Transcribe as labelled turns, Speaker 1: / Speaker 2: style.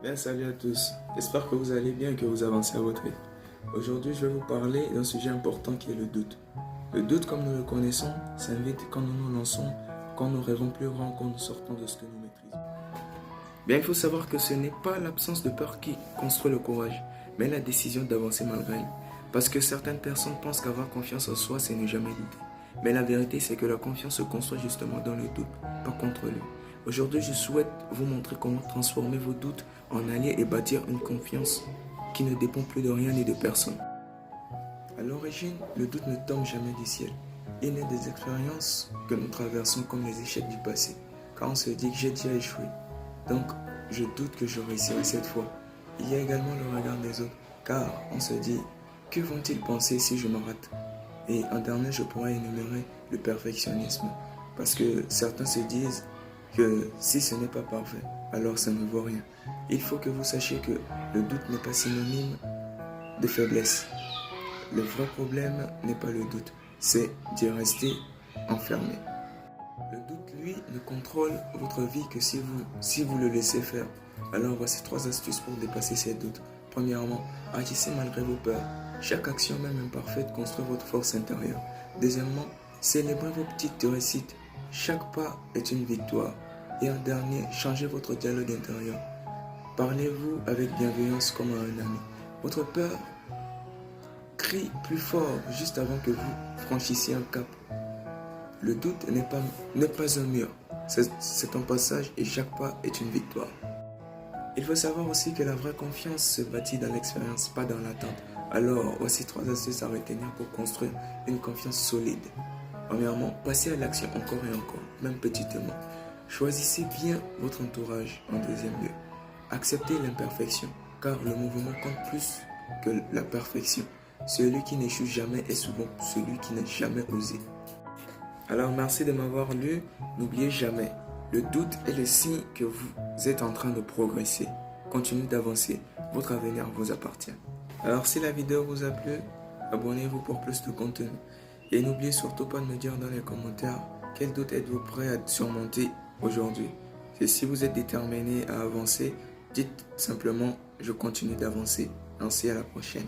Speaker 1: Bien, salut à tous. J'espère que vous allez bien et que vous avancez à votre rythme. Aujourd'hui, je vais vous parler d'un sujet important qui est le doute. Le doute, comme nous le connaissons, s'invite quand nous nous lançons, quand nous rêvons plus grand, quand nous sortons de ce que nous maîtrisons. Bien, il faut savoir que ce n'est pas l'absence de peur qui construit le courage, mais la décision d'avancer malgré elle. Parce que certaines personnes pensent qu'avoir confiance en soi, c'est ne jamais douter. Mais la vérité, c'est que la confiance se construit justement dans le doute, pas contre lui. Aujourd'hui, je souhaite vous montrer comment transformer vos doutes en alliés et bâtir une confiance qui ne dépend plus de rien ni de personne. À l'origine, le doute ne tombe jamais du ciel. Il naît des expériences que nous traversons comme les échecs du passé. Quand on se dit que j'ai déjà échoué, donc je doute que je réussirai cette fois. Il y a également le regard des autres, car on se dit, que vont-ils penser si je me rate? Et en dernier, je pourrais énumérer le perfectionnisme, parce que certains se disent que si ce n'est pas parfait, alors ça ne vaut rien. Il faut que vous sachiez que le doute n'est pas synonyme de faiblesse. Le vrai problème n'est pas le doute, c'est d'y rester enfermé. Le doute, lui, ne contrôle votre vie que si vous le laissez faire. Alors voici 3 astuces pour dépasser ces doutes. Premièrement, agissez malgré vos peurs. Chaque action, même imparfaite, construit votre force intérieure. Deuxièmement, célébrez vos petites réussites. Chaque pas est une victoire. Et en dernier, changez votre dialogue intérieur. Parlez-vous avec bienveillance comme à un ami. Votre peur crie plus fort juste avant que vous franchissiez un cap. Le doute n'est pas un mur, c'est un passage et chaque pas est une victoire. Il faut savoir aussi que la vraie confiance se bâtit dans l'expérience, pas dans l'attente. Alors, voici 3 astuces à retenir pour construire une confiance solide. Premièrement, passez à l'action encore et encore, même petitement. Choisissez bien votre entourage en deuxième lieu. Acceptez l'imperfection, car le mouvement compte plus que la perfection. Celui qui n'échoue jamais est souvent celui qui n'a jamais osé. Alors merci de m'avoir lu. N'oubliez jamais, le doute est le signe que vous êtes en train de progresser. Continuez d'avancer, votre avenir vous appartient. Alors si la vidéo vous a plu, abonnez-vous pour plus de contenu. Et n'oubliez surtout pas de me dire dans les commentaires quel doute êtes-vous prêt à surmonter aujourd'hui. Et si vous êtes déterminé à avancer, dites simplement je continue d'avancer. Merci, à la prochaine.